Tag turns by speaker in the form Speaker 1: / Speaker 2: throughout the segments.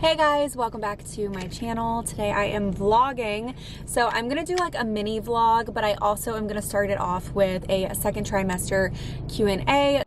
Speaker 1: Hey guys, welcome back to my channel. Today I am vlogging. So I'm gonna do like a mini vlog, but I also am gonna start it off with a second trimester Q&A.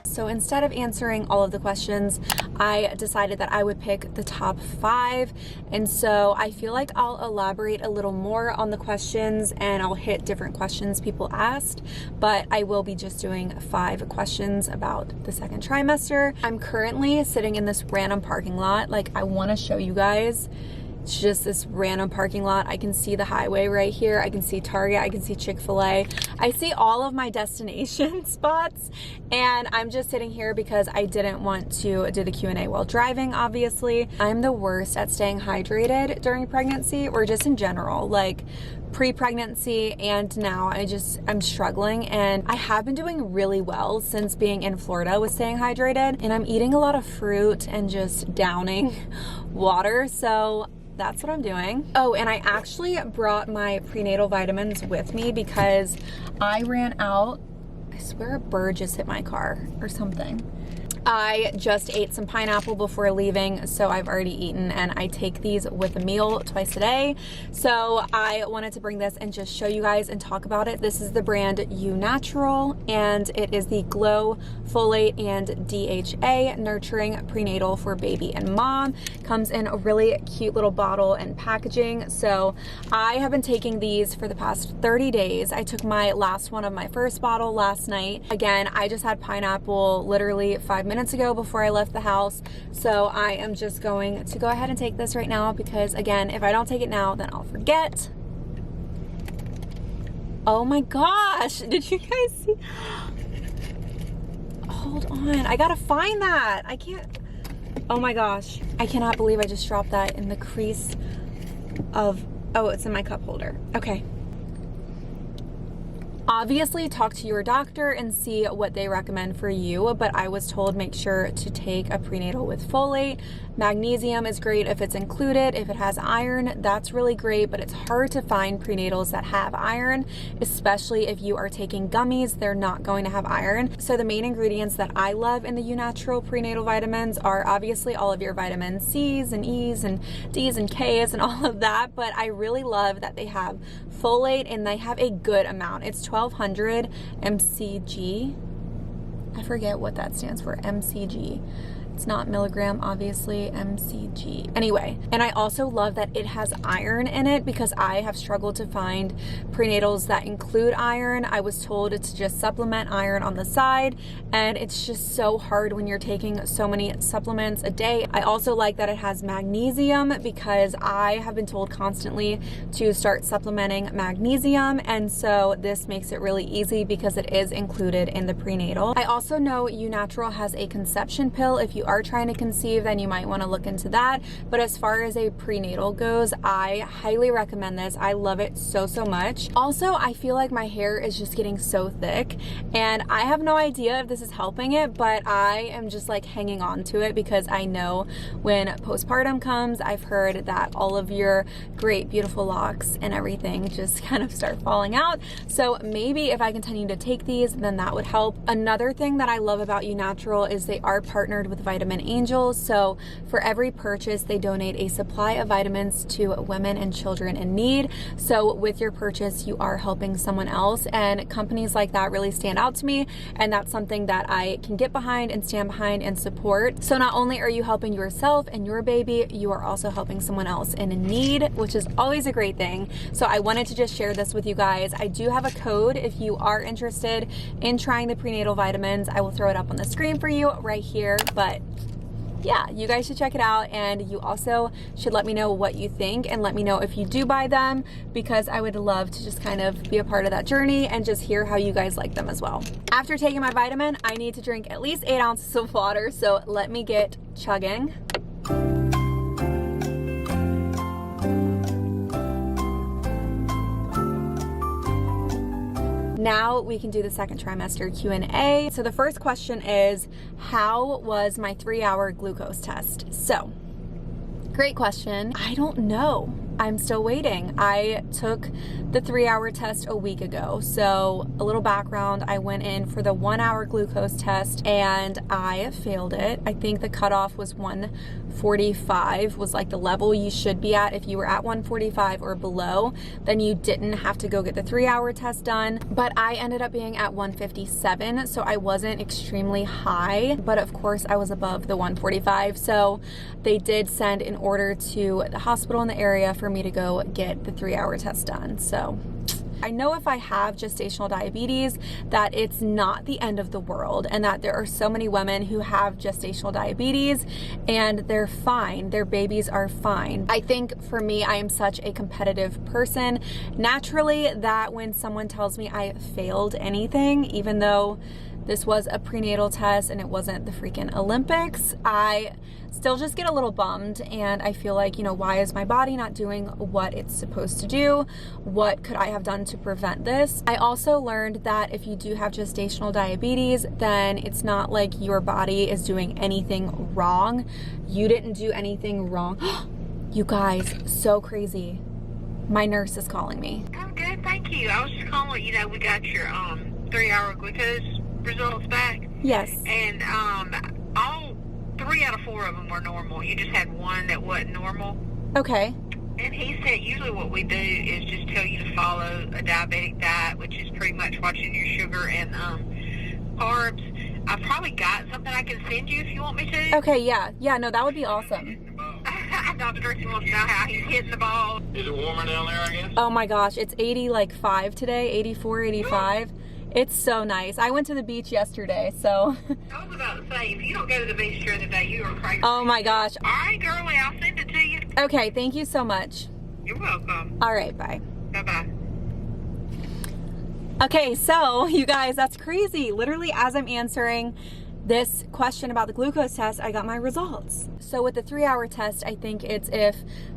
Speaker 1: So instead of answering all of the questions, I decided that I would pick the top 5. And so I feel like I'll elaborate a little more on the questions and I'll hit different questions people asked, but I will be just doing 5 questions about the second trimester. I'm currently sitting in this random parking lot. Like, I want to show you guys. It's just this random parking lot. I can see the highway right here. I can see Target. I can see Chick-fil-A. I see all of my destination spots, and I'm just sitting here because I didn't want to do the Q&A while driving, obviously. I'm the worst at staying hydrated during pregnancy, or just in general, like pre-pregnancy and now. I'm struggling, and I have been doing really well since being in Florida with staying hydrated, and I'm eating a lot of fruit and just downing water, so that's what I'm doing. Oh, and I actually brought my prenatal vitamins with me because I ran out. I swear a bird just hit my car or something. I just ate some pineapple before leaving, so I've already eaten, and I take these with a meal twice a day. So I wanted to bring this and just show you guys and talk about it. This is the brand Untitled, and it is the Glow Folate and DHA Nurturing Prenatal for Baby and Mom. Comes in a really cute little bottle and packaging. So I have been taking these for the past 30 days. I took my last one of my first bottle last night. Again, I just had pineapple literally 5 minutes ago before I left the house, so I am just going to go ahead and take this right now because, again, if I don't take it now, then I'll forget. Oh my gosh, did you guys see? Hold on, I gotta find that. I can't. Oh my gosh, I cannot believe I just dropped that in the crease of, oh, it's in my cup holder. Okay. Obviously, talk to your doctor and see what they recommend for you, but I was told make sure to take a prenatal with folate. Magnesium is great if it's included. If it has iron, that's really great, but it's hard to find prenatals that have iron, especially if you are taking gummies. They're not going to have iron. So the main ingredients that I love in the Untitled prenatal vitamins are obviously all of your vitamin C's and E's and D's and K's and all of that, but I really love that they have folate and they have a good amount. It's 1200 mcg. I forget what that stands for, mcg. It's not milligram, obviously, mcg. Anyway, and I also love that it has iron in it because I have struggled to find prenatals that include iron. I was told to just supplement iron on the side, and it's just so hard when you're taking so many supplements a day. I also like that it has magnesium because I have been told constantly to start supplementing magnesium, and so this makes it really easy because it is included in the prenatal. I also know Untitled has a conception pill. If you are trying to conceive, then you might want to look into that. But as far as a prenatal goes, I highly recommend this. I love it so much. Also, I feel like my hair is just getting so thick, and I have no idea if this is helping it, but I am just like hanging on to it because I know when postpartum comes, I've heard that all of your great beautiful locks and everything just kind of start falling out. So maybe if I continue to take these, then that would help. Another thing that I love about Untitled is they are partnered with Vitamin Angels. So for every purchase, they donate a supply of vitamins to women and children in need. So with your purchase, you are helping someone else, and companies like that really stand out to me, and that's something that I can get behind and stand behind and support. So not only are you helping yourself and your baby, you are also helping someone else in need, which is always a great thing. So I wanted to just share this with you guys. I do have a code if you are interested in trying the prenatal vitamins. I will throw it up on the screen for you right here, but yeah, you guys should check it out, and you also should let me know what you think and let me know if you do buy them, because I would love to just kind of be a part of that journey and just hear how you guys like them as well. After taking my vitamin, I need to drink at least 8 ounces of water, so let me get chugging. now we can do the second trimester Q&A. So the first question is, how was my 3-hour glucose test? So, great question. I don't know. I'm still waiting. I took the 3-hour test a week ago. So a little background, I went in for the 1-hour glucose test and I failed it. I think the cutoff was 145 was like the level you should be at. If you were at 145 or below, then you didn't have to go get the 3-hour test done. But I ended up being at 157, so I wasn't extremely high, but of course I was above the 145. So they did send an order to the hospital in the area for me to go get the 3-hour test done. So I know if I have gestational diabetes that it's not the end of the world, and that there are so many women who have gestational diabetes and they're fine. Their babies are fine. I think for me, I am such a competitive person naturally that when someone tells me I failed anything, even though this was a prenatal test and it wasn't the freaking Olympics, I still just get a little bummed, and I feel like, you know, why is my body not doing what it's supposed to do? What could I have done to prevent this? I also learned that if you do have gestational diabetes, then it's not like your body is doing anything wrong. You didn't do anything wrong. You guys, so crazy. My nurse is calling me.
Speaker 2: I'm good, thank you. I was just calling, you know, we got your 3-hour glucose results back.
Speaker 1: Yes.
Speaker 2: And all 3 out of 4 of them were normal. You just had one that wasn't normal.
Speaker 1: Okay.
Speaker 2: And he said usually what we do is just tell you to follow a diabetic diet, which is pretty much watching your sugar and carbs. I've probably got something I can send you if you want me to.
Speaker 1: Okay, yeah. Yeah, no, that would be awesome.
Speaker 2: Dr. Tracy wants to know how he's hitting the ball.
Speaker 3: Is it warmer down there, I guess?
Speaker 1: Oh my gosh, it's 85 today, 84, 85. It's so nice. I went to the beach yesterday, so.
Speaker 2: I was about to say, if you don't go to the beach during the day, you are crazy.
Speaker 1: Oh my gosh.
Speaker 2: All right, girlie, I'll send it to you.
Speaker 1: Okay, thank you so much.
Speaker 2: You're welcome.
Speaker 1: All right, bye.
Speaker 2: Bye-bye.
Speaker 1: Okay, so you guys, that's crazy. Literally, as I'm answering this question about the glucose test, I got my results. So with the 3-hour test, I think it's if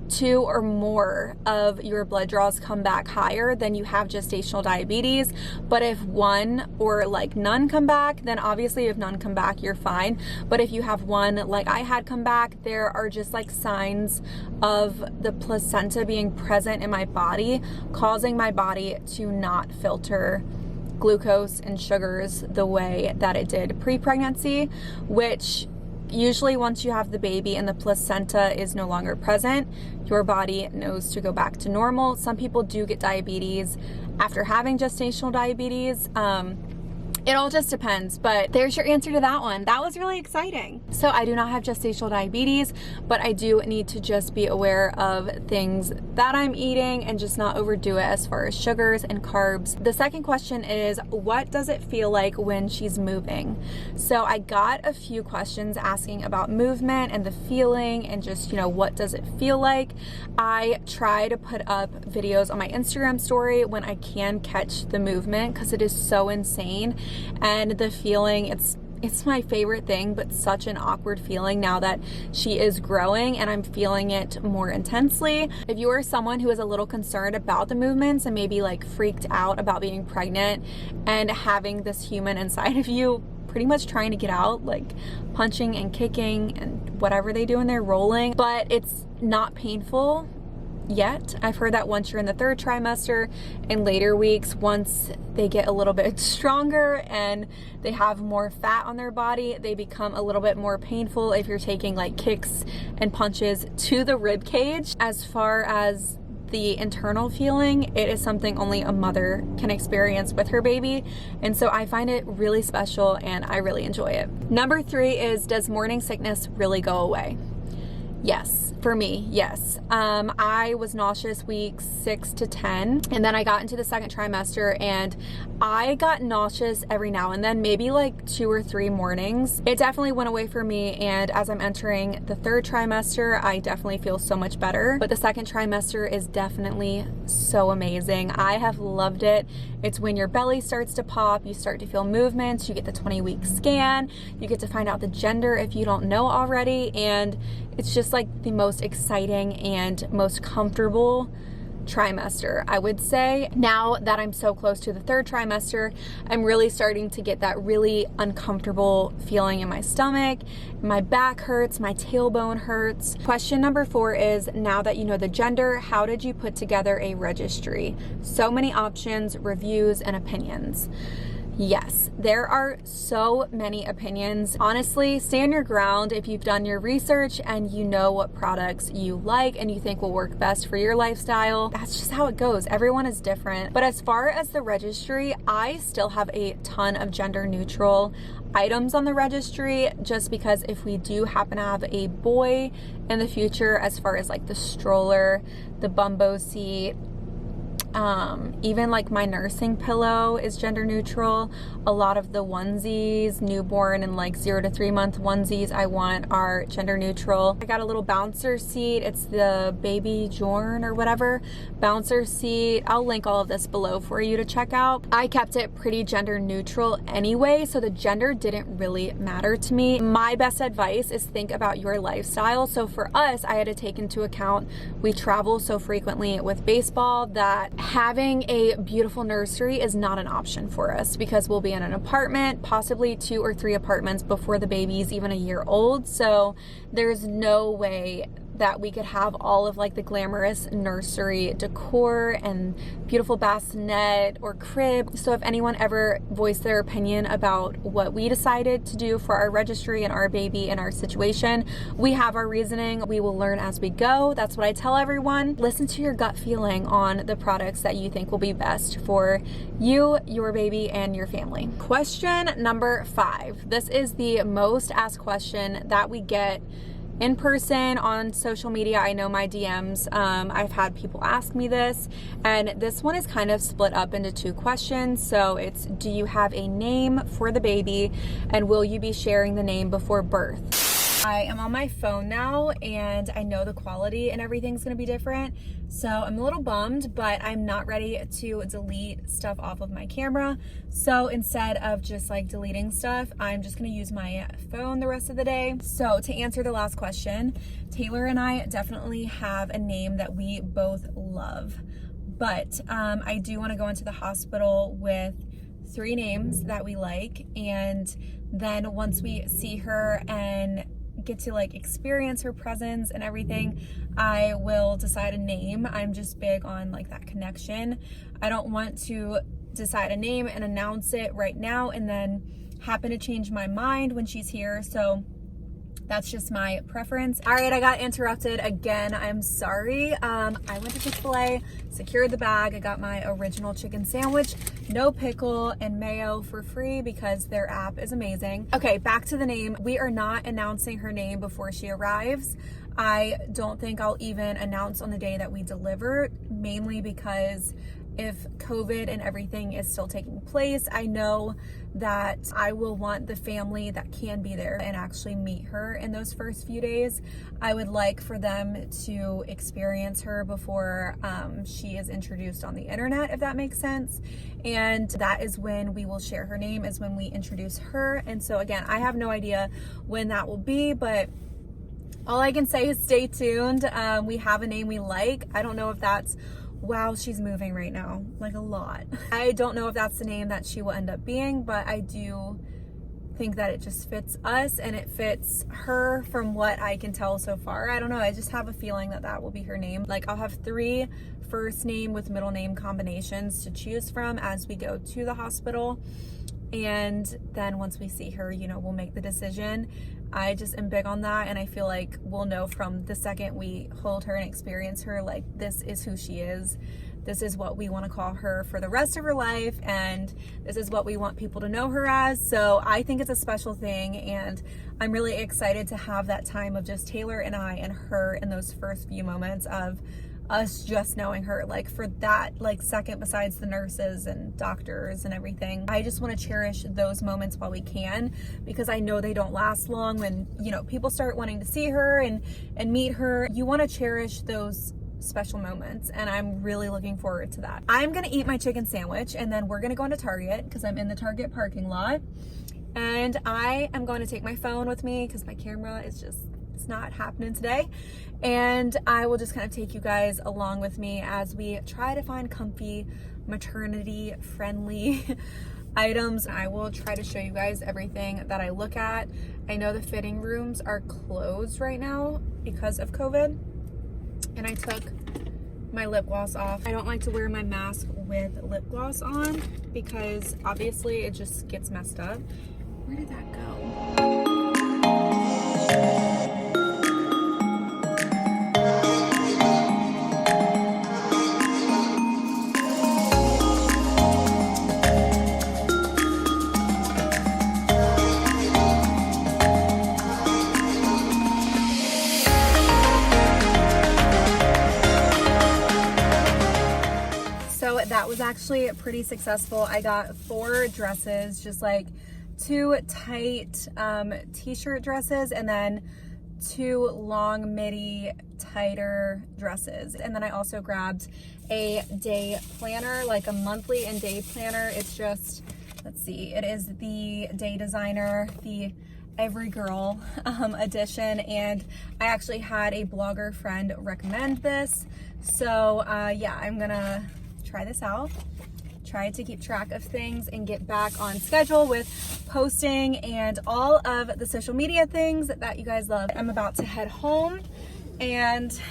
Speaker 1: 2 or more of your blood draws come back higher, then you have gestational diabetes. But if 1 or like none come back, then obviously if none come back, you're fine. But if you have 1 like I had come back, there are just like signs of the placenta being present in my body, causing my body to not filter glucose and sugars the way that it did pre-pregnancy, which usually once you have the baby and the placenta is no longer present, your body knows to go back to normal. Some people do get diabetes after having gestational diabetes. It all just depends, but there's your answer to that one. That was really exciting. So I do not have gestational diabetes, but I do need to just be aware of things that I'm eating and just not overdo it as far as sugars and carbs. The second question is, what does it feel like when she's moving? So I got a few questions asking about movement and the feeling and just, you know, what does it feel like? I try to put up videos on my Instagram story when I can catch the movement because it is so insane. And the feeling, it's my favorite thing, but such an awkward feeling now that she is growing and I'm feeling it more intensely. If you are someone who is a little concerned about the movements and maybe like freaked out about being pregnant and having this human inside of you pretty much trying to get out, like punching and kicking and whatever they do in there, rolling, but it's not painful yet. I've heard that once you're in the 3rd trimester, in later weeks, once they get a little bit stronger and they have more fat on their body, they become a little bit more painful if you're taking like kicks and punches to the rib cage. As far as the internal feeling, it is something only a mother can experience with her baby, and so I find it really special and I really enjoy it. Number 3 is, does morning sickness really go away? Yes, for me, yes. I was nauseous weeks 6 to 10, and then I got into the 2nd trimester and I got nauseous every now and then, maybe like 2 or 3 mornings. It definitely went away for me, and as I'm entering the 3rd trimester, I definitely feel so much better. But the 2nd trimester is definitely so amazing. I have loved it. It's when your belly starts to pop, you start to feel movements, you get the 20-week scan, you get to find out the gender if you don't know already, and it's just like the most exciting and most comfortable trimester. I would say now that I'm so close to the 3rd trimester, I'm really starting to get that really uncomfortable feeling in my stomach. My back hurts, my tailbone hurts. Question number 4 is, now that you know the gender, how did you put together a registry? So many options, reviews, and opinions. Yes, there are so many opinions. Honestly, stand your ground if you've done your research and you know what products you like and you think will work best for your lifestyle. That's just how it goes. Everyone is different. But as far as the registry, I still have a ton of gender neutral items on the registry, just because if we do happen to have a boy in the future, as far as like the stroller, the Bumbo seat, even like my nursing pillow is gender neutral. A lot of the onesies, newborn and like 0 to 3 month onesies I want are gender neutral. I got a little bouncer seat. It's the Babybjörn or whatever bouncer seat. I'll link all of this below for you to check out. I kept it pretty gender neutral anyway, so the gender didn't really matter to me. My best advice is think about your lifestyle. So for us, I had to take into account we travel so frequently with baseball that having a beautiful nursery is not an option for us, because we'll be in an apartment, possibly 2 or 3 apartments before the baby's even a year old. So there's no way that we could have all of like the glamorous nursery decor and beautiful bassinet or crib. So if anyone ever voiced their opinion about what we decided to do for our registry and our baby and our situation, we have our reasoning. We will learn as we go. That's what I tell everyone. Listen to your gut feeling on the products that you think will be best for you, your baby, and your family. Question number 5. This is the most asked question that we get in person, on social media. I know my DMs, I've had people ask me this, and this one is kind of split up into 2 questions. So it's, do you have a name for the baby, and will you be sharing the name before birth? I am on my phone now, and I know the quality and everything's gonna be different, so I'm a little bummed, but I'm not ready to delete stuff off of my camera. So instead of just like deleting stuff, I'm just gonna use my phone the rest of the day. So to answer the last question, Taylor and I definitely have a name that we both love, but I do want to go into the hospital with 3 names that we like, and then once we see her and get to like experience her presence and everything, I will decide a name. I'm just big on like that connection. I don't want to decide a name and announce it right now and then happen to change my mind when she's here. So that's just my preference. All right, I got interrupted again. I'm sorry. I went to Chick-fil-A, secured the bag. I got my original chicken sandwich, no pickle and mayo for free because their app is amazing. Okay, back to the name. We are not announcing her name before she arrives. I don't think I'll even announce on the day that we deliver, mainly because if COVID and everything is still taking place, I know that I will want the family that can be there and actually meet her in those first few days. I would like for them to experience her before she is introduced on the internet, if that makes sense. And that is when we will share her name, is when we introduce her. And so again, I have no idea when that will be, but all I can say is stay tuned. We have a name we like. I don't know if that's, wow, she's moving right now, like a lot. I don't know if that's the name that she will end up being, but I do think that it just fits us and it fits her from what I can tell so far. I don't know, I just have a feeling that that will be her name. Like, I'll have 3 first name with middle name combinations to choose from as we go to the hospital. And then once we see her, you know, we'll make the decision. I just am big on that, and I feel like we'll know from the second we hold her and experience her, like, this is who she is. This is what we want to call her for the rest of her life, and this is what we want people to know her as. So I think it's a special thing, and I'm really excited to have that time of just Taylor and I and her in those first few moments of us just knowing her, like, for that like second, besides the nurses and doctors and everything. I just want to cherish those moments while we can, because I know they don't last long. When, you know, people start wanting to see her and meet her, you want to cherish those special moments, and I'm really looking forward to that. I'm gonna eat my chicken sandwich, and then we're gonna go into Target because I'm in the Target parking lot, and I am going to take my phone with me because my camera is just It's not happening today. And I will just kind of take you guys along with me as we try to find comfy, maternity friendly items. I will try to show you guys everything that I look at. I know the fitting rooms are closed right now because of COVID. And I took my lip gloss off. I don't like to wear my mask with lip gloss on because obviously it just gets messed up. Where did that go? That was actually pretty successful. I got 4 dresses, just like 2 tight t-shirt dresses and then 2 long midi tighter dresses. And then I also grabbed a day planner, like a monthly and day planner. It's just, let's see, it is the Day Designer, the Every Girl edition, and I actually had a blogger friend recommend this. So yeah, I'm gonna try this out, try to keep track of things and get back on schedule with posting and all of the social media things that you guys love. I'm about to head home and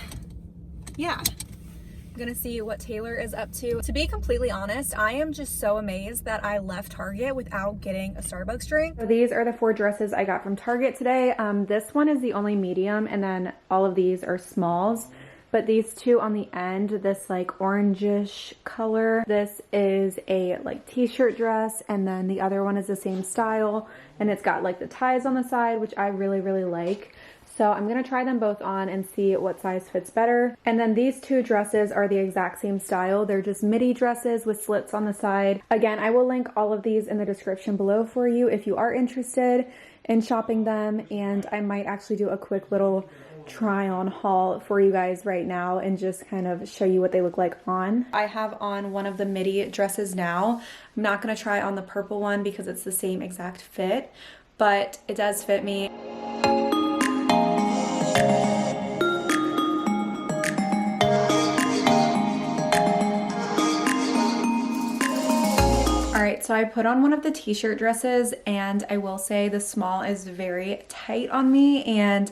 Speaker 1: yeah, I'm gonna see what Taylor is up to. To be completely honest, I am just so amazed that I left Target without getting a Starbucks drink. So these are the 4 dresses I got from Target today. This one is the only medium and then all of these are smalls. But these 2 on the end, this like orangish color, this is a like t-shirt dress, and then the other one is the same style, and it's got like the ties on the side, which I really, really like. So I'm gonna try them both on and see what size fits better. And then these 2 dresses are the exact same style. They're just midi dresses with slits on the side. Again, I will link all of these in the description below for you if you are interested in shopping them, and I might actually do a quick little try on haul for you guys right now and just kind of show you what they look like on. I have on one of the midi dresses now. I'm not going to try on the purple one because it's the same exact fit, but it does fit me. Alright, so I put on one of the t-shirt dresses and I will say the small is very tight on me and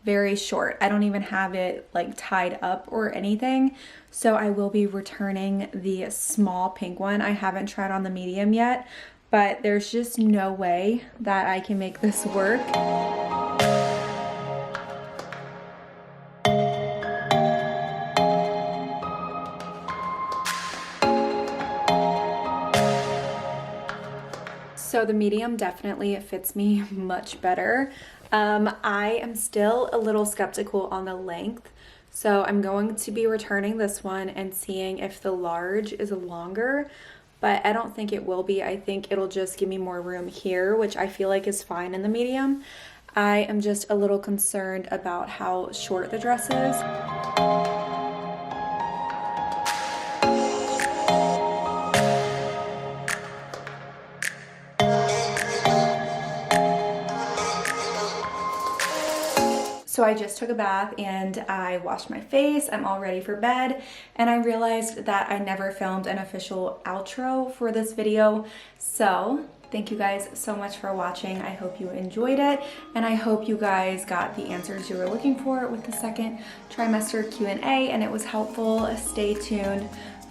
Speaker 1: very short. I don't even have it like tied up or anything. So I will be returning the small pink one. I haven't tried on the medium yet, but there's just no way that I can make this work. So the medium definitely fits me much better. I am still a little skeptical on the length, so I'm going to be returning this one and seeing if the large is longer, but I don't think it will be. I think it'll just give me more room here, which I feel like is fine in the medium. I am just a little concerned about how short the dress is. So I just took a bath and I washed my face. I'm all ready for bed, and I realized that I never filmed an official outro for this video. So thank you guys so much for watching. I hope you enjoyed it, and I hope you guys got the answers you were looking for with the second trimester Q&A and it was helpful. Stay tuned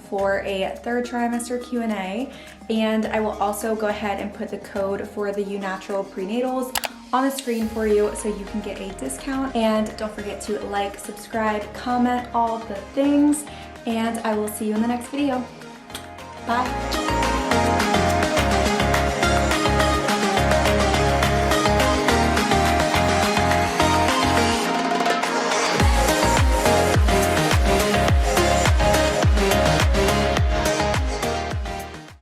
Speaker 1: for a 3rd trimester Q&A, and I will also go ahead and put the code for the UNatural prenatals on the screen for you so you can get a discount. And don't forget to like, subscribe, comment, all the things, and I will see you in the next video. Bye.